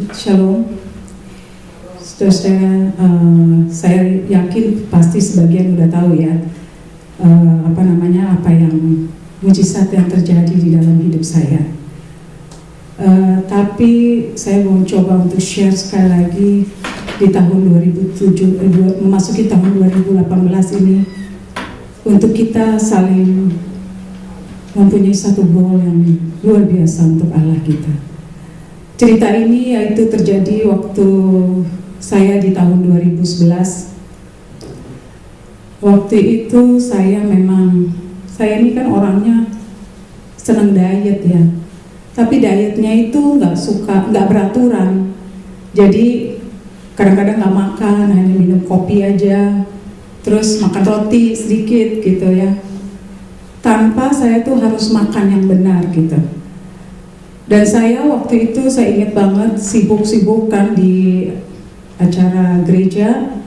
Shalom. Saudara, saya yakin pasti sebagian udah tahu ya apa yang mujizat yang terjadi di dalam hidup saya. Tapi saya mau coba untuk share sekali lagi di tahun 2007, memasuki tahun 2018 ini, untuk kita saling mempunyai satu goal yang luar biasa untuk Allah kita. Cerita ini yaitu terjadi waktu saya di tahun 2011. Waktu itu saya ini kan orangnya senang diet ya, tapi dietnya itu nggak beraturan. Jadi kadang-kadang nggak makan, hanya minum kopi aja, terus makan roti sedikit gitu ya, tanpa saya tuh harus makan yang benar gitu. Dan saya waktu itu saya ingat banget sibuk-sibuk kan di acara gereja.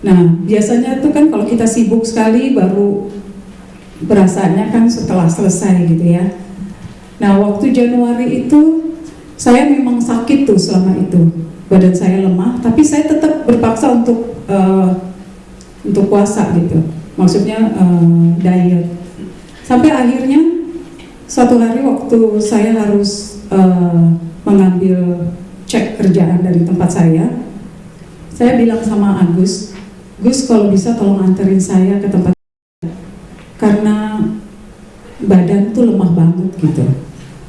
Nah biasanya tuh kan kalau kita sibuk sekali baru berasanya kan setelah selesai gitu ya. Nah waktu Januari itu saya memang sakit tuh selama itu, badan saya lemah, tapi saya tetap berpaksa untuk puasa gitu, maksudnya diet. Sampai akhirnya suatu hari waktu saya harus mengambil cek kerjaan dari tempat saya bilang sama Gus kalau bisa tolong anterin saya ke tempat, karena badan tuh lemah banget gitu.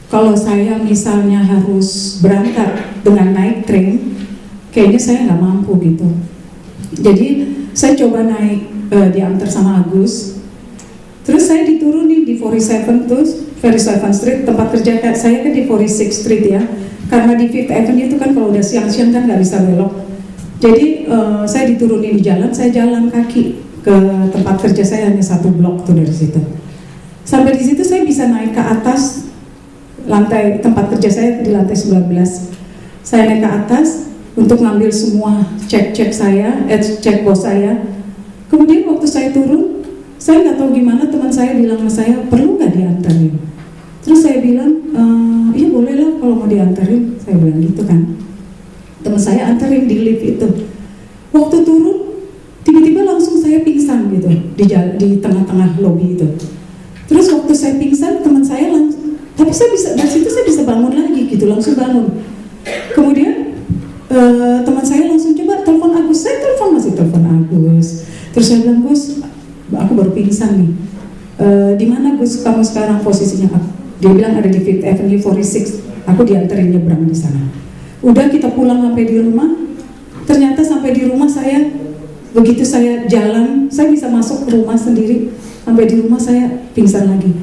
Kalau saya misalnya harus berangkat dengan naik train, kayaknya saya nggak mampu gitu. Jadi saya coba naik, diantar sama Agus. Terus saya diturunin di 47 Street, tempat kerja saya kan di 46 Street ya. Karena di Fifth Avenue itu kan kalau udah siang-siang kan nggak bisa belok. Jadi saya diturunin di jalan, saya jalan kaki ke tempat kerja saya, hanya 1 blok tuh dari situ. Sampai di situ saya bisa naik ke atas lantai tempat kerja saya di lantai 19. Saya naik ke atas untuk ngambil semua cek saya, cek bos saya. Kemudian waktu saya turun, saya nggak tahu gimana teman saya bilang sama saya, perlu nggak diantarin? Terus saya bilang, iya boleh lah kalau mau diantarin, saya bilang gitu kan. Teman saya antarin di lift itu. Waktu turun, tiba-tiba langsung saya pingsan gitu di tengah-tengah lobi itu. Terus waktu saya pingsan, teman saya langsung, tapi saya bisa dari situ saya bisa bangun lagi gitu, langsung bangun. Kemudian teman saya langsung coba telepon Agus, saya masih telepon Agus. Terus saya bilang, Gus, aku baru pingsan nih. Di mana Gus kamu sekarang posisinya? Dia bilang ada di Fifth Avenue 46. Aku dianterin nyebrang di sana. Udah kita pulang sampai di rumah. Ternyata sampai di rumah begitu saya jalan, saya bisa masuk ke rumah sendiri. Sampai di rumah saya pingsan lagi.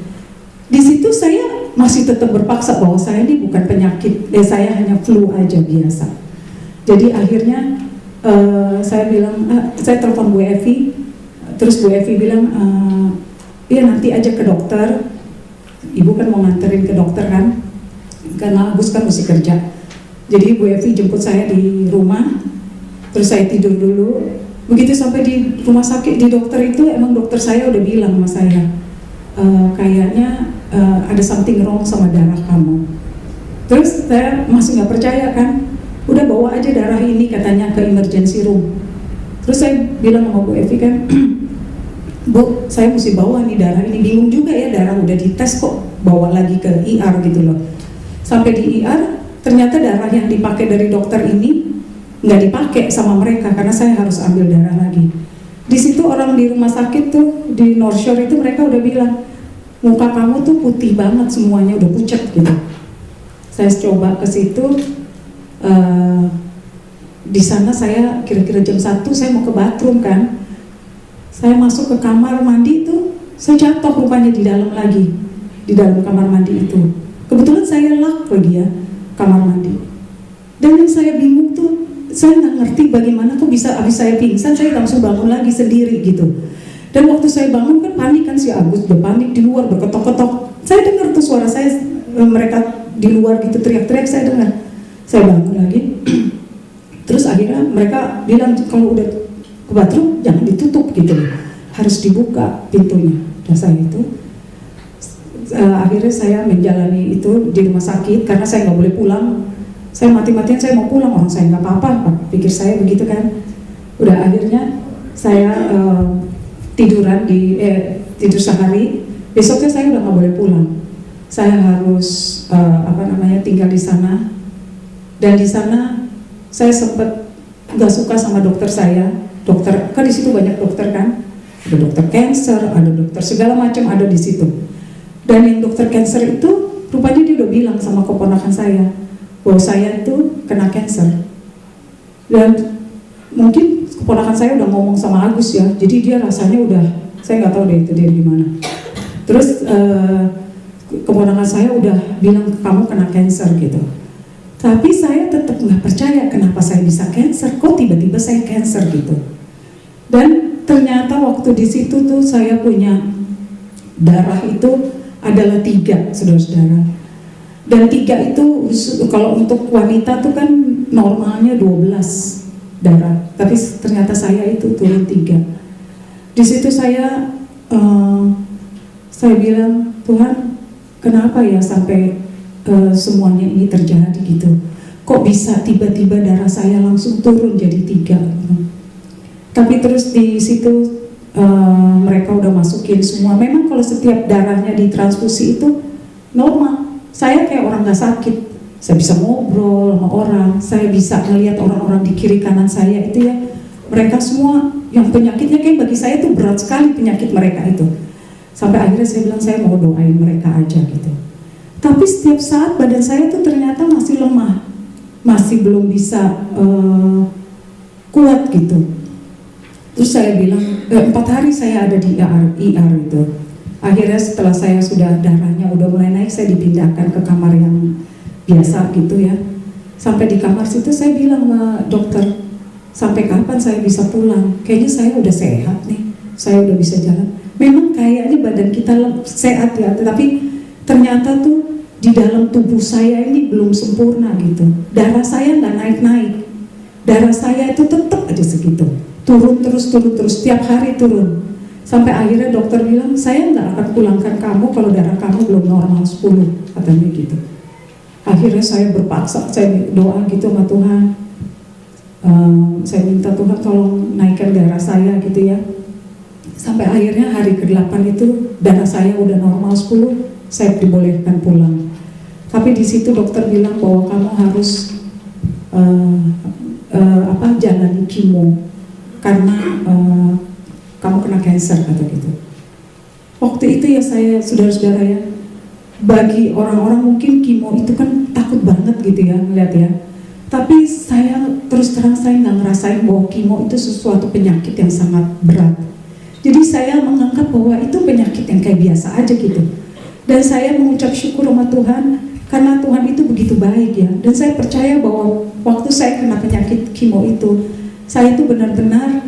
Di situ saya masih tetap berpaksa bahwa saya ini bukan penyakit, saya hanya flu aja biasa. Jadi akhirnya saya bilang, saya telepon Bu Evi. Terus Bu Evi bilang, iya nanti aja ke dokter. Ibu kan mau nganterin ke dokter kan, karena Agus kan mesti kerja. Jadi Bu Evi jemput saya di rumah. Terus saya tidur dulu. Begitu sampai di rumah sakit, di dokter itu emang dokter saya udah bilang sama saya, kayaknya ada something wrong sama darah kamu. Terus saya masih nggak percaya kan, udah bawa aja darah ini katanya ke emergency room. Terus saya bilang sama Bu Evi kan, Bu, saya mesti bawa nih darah ini, bingung juga ya, darah udah dites kok bawa lagi ke IR gitu loh. Sampai di IR, ternyata darah yang dipakai dari dokter ini nggak dipakai sama mereka, karena saya harus ambil darah lagi. Di situ orang di rumah sakit tuh, di North Shore itu mereka udah bilang, muka kamu tuh putih banget semuanya, udah pucat gitu. Saya coba ke situ, di sana saya kira-kira jam 1 saya mau ke bathroom kan. Saya masuk ke kamar mandi itu, saya jatuh rupanya di dalam lagi, di dalam kamar mandi itu. Kebetulan saya lock lagi ya, kamar mandi. Dan yang saya bingung tuh, saya nggak ngerti bagaimana kok bisa habis saya pingsan, saya langsung bangun lagi sendiri gitu. Dan waktu saya bangun kan panik kan, si Agus udah panik di luar berketok-ketok. Saya dengar tuh suara saya, mereka di luar gitu teriak-teriak, saya dengar. Saya bangun lagi. Terus akhirnya mereka bilang kalau udah ke bathroom jangan ditutup gitu, harus dibuka pintunya. Dan saya itu akhirnya saya menjalani itu di rumah sakit karena saya nggak boleh pulang. Saya mati-matian saya mau pulang, orang saya nggak apa-apa, pikir saya begitu kan. Udah akhirnya saya tidur sehari, besoknya saya udah nggak boleh pulang. Saya harus tinggal di sana, dan di sana saya sempat nggak suka sama dokter saya. Dokter kan di situ banyak dokter kan, ada dokter cancer, ada dokter segala macam ada di situ. Dan yang dokter cancer itu rupanya dia udah bilang sama keponakan saya bahwa saya itu kena cancer. Dan mungkin keponakan saya udah ngomong sama Agus ya, jadi dia rasanya udah, saya nggak tahu deh itu dia gimana. Terus keponakan saya udah bilang kamu kena cancer gitu. Tapi saya tetap nggak percaya kenapa saya bisa cancer, kok tiba-tiba saya cancer gitu. Dan ternyata waktu di situ tuh saya punya darah itu adalah 3, saudara-saudara. Dan 3 itu kalau untuk wanita tuh kan normalnya 12 darah, tapi ternyata saya itu turun 3. Di situ saya bilang, Tuhan, kenapa ya sampai semuanya ini terjadi gitu? Kok bisa tiba-tiba darah saya langsung turun jadi 3? Tapi terus di situ mereka udah masukin semua. Memang kalau setiap darahnya ditransfusi itu normal. Saya kayak orang gak sakit. Saya bisa ngobrol sama orang. Saya bisa melihat orang-orang di kiri kanan saya itu ya. Mereka semua yang penyakitnya kayak bagi saya itu berat sekali penyakit mereka itu. Sampai akhirnya saya bilang saya mau doain mereka aja gitu. Tapi setiap saat badan saya tuh ternyata masih lemah. Masih belum bisa kuat gitu. Terus saya bilang, 4 hari saya ada di IR itu. Akhirnya setelah saya sudah darahnya udah mulai naik, saya dipindahkan ke kamar yang biasa gitu ya. Sampai di kamar situ saya bilang sama dokter, sampai kapan saya bisa pulang? Kayaknya saya udah sehat nih, saya udah bisa jalan. Memang kayaknya badan kita sehat ya, tetapi ternyata tuh di dalam tubuh saya ini belum sempurna gitu. Darah saya nggak naik-naik, darah saya itu tetap aja segitu. Turun terus, tiap hari turun. Sampai akhirnya dokter bilang, saya nggak akan pulangkan kamu kalau darah kamu belum normal 10, katanya gitu. Akhirnya saya berpaksa, saya doa gitu sama Tuhan. Saya minta Tuhan tolong naikkan darah saya gitu ya. Sampai akhirnya hari ke-8 itu darah saya udah normal 10, saya dibolehkan pulang. Tapi di situ dokter bilang bahwa kamu harus jalani kemo karena kamu kena cancer kata gitu. Waktu itu ya saya, saudara-saudara ya, bagi orang-orang mungkin kemo itu kan takut banget gitu ya ngeliat ya. Tapi saya terus terang saya nggak ngerasain bahwa kemo itu sesuatu penyakit yang sangat berat. Jadi saya menganggap bahwa itu penyakit yang kayak biasa aja gitu. Dan saya mengucap syukur sama Tuhan karena Tuhan itu begitu baik ya. Dan saya percaya bahwa waktu saya kena penyakit kemo itu, saya itu benar-benar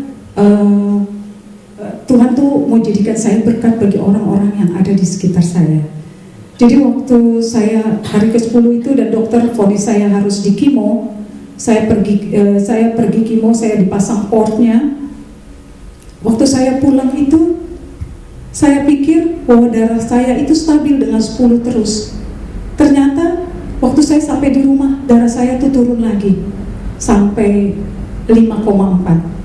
Tuhan tuh mau jadikan saya berkat bagi orang-orang yang ada di sekitar saya. Jadi waktu saya hari ke-10 itu dan dokter vonis saya harus di kemo, saya pergi kemo, saya dipasang portnya. Waktu saya pulang itu, saya pikir bahwa darah saya itu stabil dengan 10 terus. Ternyata waktu saya sampai di rumah, darah saya tuh turun lagi sampai 5,4.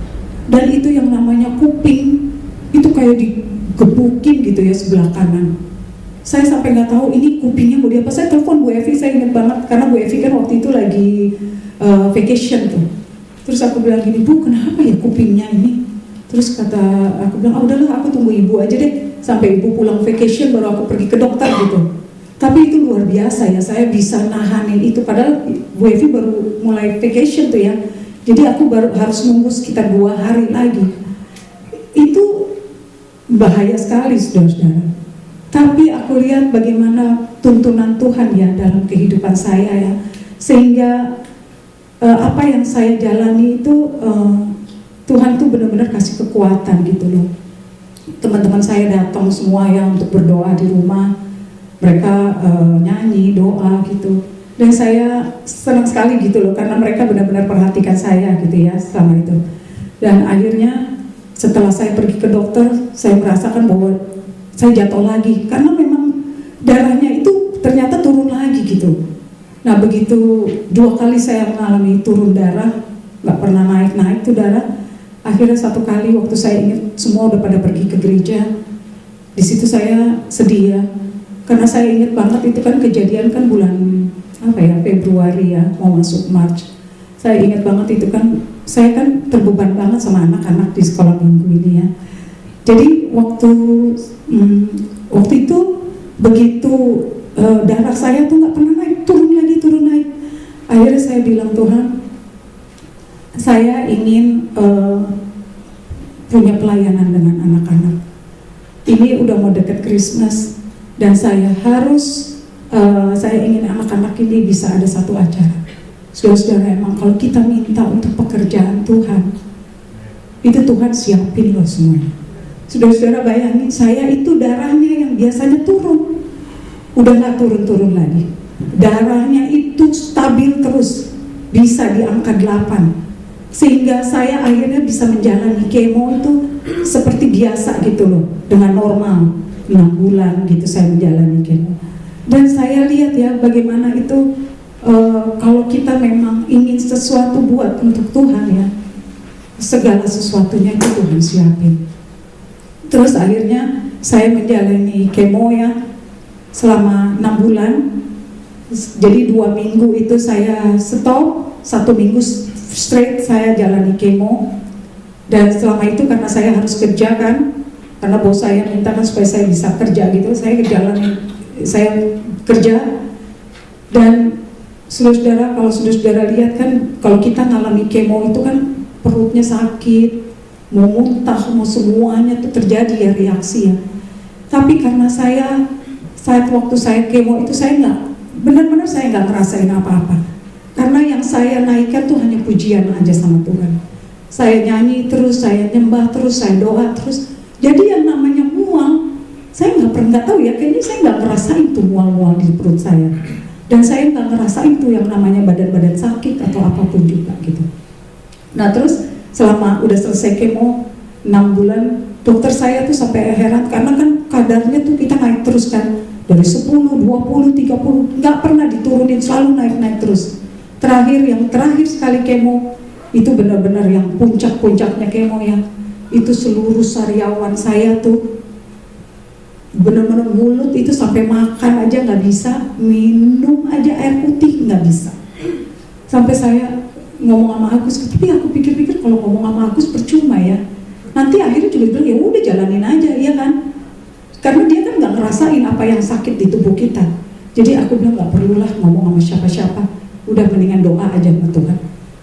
Dan itu yang namanya kuping itu kayak digebukin gitu ya sebelah kanan. Saya sampai nggak tahu ini kupingnya mau diapa. Saya telepon Bu Evi, saya ingat banget karena Bu Evi kan waktu itu lagi vacation tuh. Terus aku bilang gini, Bu kenapa ya kupingnya ini? Terus aku bilang, udahlah aku tunggu ibu aja deh sampai ibu pulang vacation baru aku pergi ke dokter gitu. Tapi itu luar biasa ya, saya bisa nahanin itu padahal Bu Evi baru mulai vacation tuh ya. Jadi aku baru harus nunggu sekitar 2 hari lagi. Itu bahaya sekali saudara-saudara. Tapi aku lihat bagaimana tuntunan Tuhan ya dalam kehidupan saya ya. Sehingga apa yang saya jalani itu Tuhan tuh benar-benar kasih kekuatan gitu loh. Teman-teman saya datang semua ya untuk berdoa di rumah. Mereka nyanyi, doa gitu. Dan saya senang sekali gitu loh karena mereka benar-benar perhatikan saya gitu ya selama itu. Dan akhirnya setelah saya pergi ke dokter, saya merasakan bahwa saya jatuh lagi karena memang darahnya itu ternyata turun lagi gitu. Nah begitu 2 kali saya mengalami turun darah, nggak pernah naik tuh darah. Akhirnya 1 kali waktu saya ingat semua udah pada pergi ke gereja, di situ saya sedih ya, karena saya ingat banget itu kan kejadian kan bulan Februari ya, mau masuk Maret. Saya ingat banget itu kan, saya kan terbeban banget sama anak-anak di sekolah minggu ini ya. Jadi waktu itu begitu darah saya tuh nggak pernah naik, turun naik. Akhirnya saya bilang, Tuhan, saya ingin punya pelayanan dengan anak-anak. Ini udah mau dekat Christmas dan saya ingin anak-anak ini bisa ada satu acara. Saudara-saudara, emang kalau kita minta untuk pekerjaan Tuhan, itu Tuhan siapin loh semuanya. Saudara-saudara bayangin, saya itu darahnya yang biasanya turun, udah gak turun-turun lagi. Darahnya itu stabil terus, bisa di angka 8. Sehingga saya akhirnya bisa menjalani kemo itu seperti biasa gitu loh, dengan normal. 6 bulan gitu saya menjalani kemo. Dan saya lihat ya bagaimana itu kalau kita memang ingin sesuatu buat untuk Tuhan ya, segala sesuatunya itu Tuhan siapin. Terus akhirnya saya menjalani kemo ya selama 6 bulan. Jadi 2 minggu itu saya stop, 1 minggu straight saya jalani kemo. Dan selama itu karena saya harus kerja kan, karena bos saya minta kan supaya saya bisa kerja gitu, saya kerja. Dan saudara-saudara, kalau saudara-saudara lihat kan, kalau kita ngalami kemo itu kan perutnya sakit, mau muntah, mau semuanya tuh terjadi ya reaksi ya. Tapi karena saat waktu saya kemo itu saya benar-benar nggak ngerasain apa-apa. Karena yang saya naikkan tuh hanya pujian aja sama Tuhan. Saya nyanyi terus, saya nyembah terus, saya doa terus. Jadi yang namanya mual, saya nggak tahu ya, kayaknya saya nggak ngerasain tuh mual-mual di perut saya. Dan saya nggak ngerasain tuh yang namanya badan-badan sakit atau apapun juga gitu. Nah terus selama udah selesai kemo 6 bulan, dokter saya tuh sampai heran karena kan kadarnya tuh kita naik terus kan, dari 10, 20, 30, nggak pernah diturunin, selalu naik terus. Yang terakhir sekali kemo itu benar-benar yang puncak-puncaknya kemo ya, itu seluruh sariawan saya tuh benar-benar mulut itu sampai makan aja nggak bisa, minum aja air putih nggak bisa. Sampai saya ngomong sama Agus, tapi aku pikir-pikir kalau ngomong sama Agus percuma ya. Nanti akhirnya juga bilang ya udah jalanin aja, iya kan? Karena dia kan nggak ngerasain apa yang sakit di tubuh kita. Jadi aku bilang nggak perlulah ngomong sama siapa-siapa, udah mendingan doa aja sama Tuhan.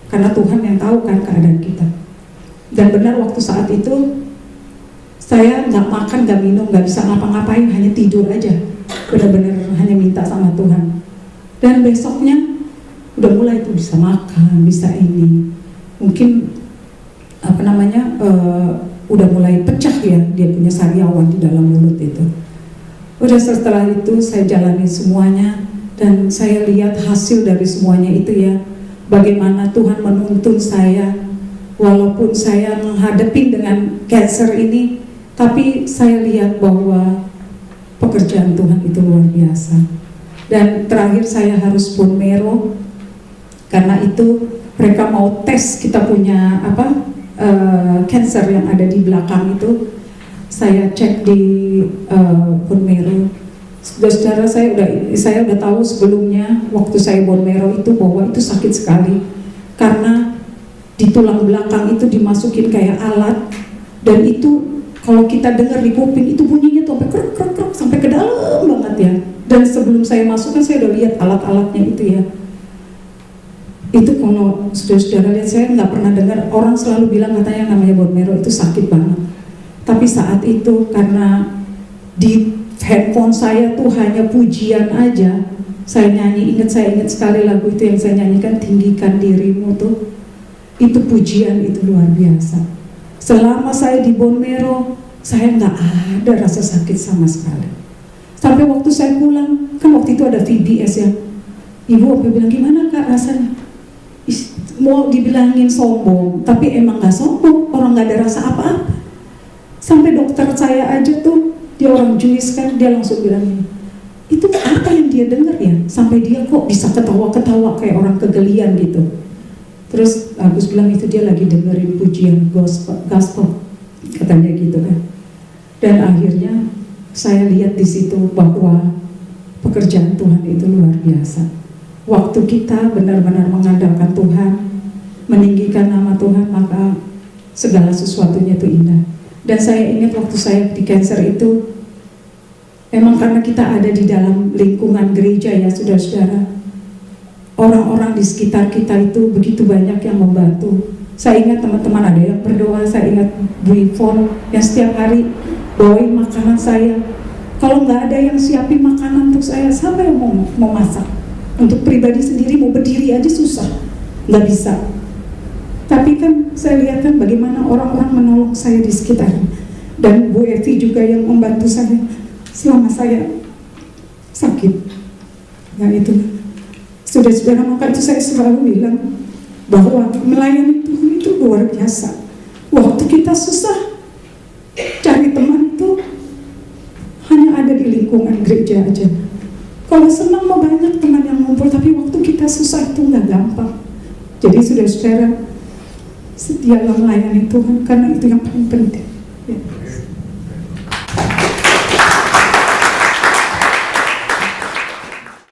Karena Tuhan yang tahu kan keadaan kita. Dan benar waktu saat itu saya nggak makan, nggak minum, nggak bisa ngapa-ngapain, hanya tidur aja. Benar-benar hanya minta sama Tuhan. Dan besoknya udah mulai tuh bisa makan, bisa ini. Mungkin udah mulai pecah ya dia punya sariawan di dalam mulut itu. Udah setelah itu saya jalani semuanya dan saya lihat hasil dari semuanya itu ya. Bagaimana Tuhan menuntun saya, walaupun saya menghadapi dengan cancer ini, tapi saya lihat bahwa pekerjaan Tuhan itu luar biasa. Dan terakhir saya harus bone marrow, karena itu mereka mau tes kita punya cancer yang ada di belakang itu. Saya cek di bone marrow. Saudara, saya udah tahu sebelumnya waktu saya bone marrow itu bahwa itu sakit sekali, karena di tulang belakang itu dimasukin kayak alat, dan itu kalau kita dengar di kuping itu bunyinya tuh sampai krek sampai ke dalam banget ya. Dan sebelum saya masuk kan saya udah lihat alat-alatnya itu ya. Itu kalau saudara-saudara lihat, saya nggak pernah dengar, orang selalu bilang katanya namanya bone marrow itu sakit banget. Tapi saat itu karena di handphone saya tuh hanya pujian aja, saya ingat sekali lagu itu yang saya nyanyikan, tinggikan dirimu tuh, itu pujian itu luar biasa. Selama saya di bone marrow, saya nggak ada rasa sakit sama sekali. Sampai waktu saya pulang, kan waktu itu ada VBS ya, ibu bilang gimana kak rasanya? Mau dibilangin sombong, tapi emang nggak sombong, orang nggak ada rasa apa-apa. Sampai dokter saya aja tuh, dia orang Jewish kan, dia langsung bilang gini, itu apa yang dia dengar ya, sampai dia kok bisa ketawa-ketawa kayak orang kegelian gitu. Terus Agus bilang itu dia lagi dengerin pujian gospel, katanya gitu kan. Dan akhirnya saya lihat di situ bahwa pekerjaan Tuhan itu luar biasa. Waktu kita benar-benar mengandalkan Tuhan, meninggikan nama Tuhan, maka segala sesuatunya itu indah. Dan saya ingat waktu saya di cancer itu, memang karena kita ada di dalam lingkungan gereja ya saudara-saudara, orang-orang di sekitar kita itu begitu banyak yang membantu. Saya ingat teman-teman ada yang berdoa, saya ingat Bu Ivon yang setiap hari bawain makanan saya. Kalau nggak ada yang siapin makanan untuk saya, siapa yang mau masak? Untuk pribadi sendiri mau berdiri aja susah, nggak bisa. Tapi kan saya lihat kan bagaimana orang-orang menolong saya di sekitar. Dan Bu Evi juga yang membantu saya selama saya sakit. Nah itu, saudara-saudara, maka itu saya selalu bilang bahwa melayani Tuhan itu luar biasa. Waktu kita susah, cari teman itu hanya ada di lingkungan gereja aja. Kalau senang mau banyak teman yang ngumpul, tapi waktu kita susah itu nggak gampang. Jadi saudara-saudara, setialah melayani Tuhan karena itu yang paling penting. Ya.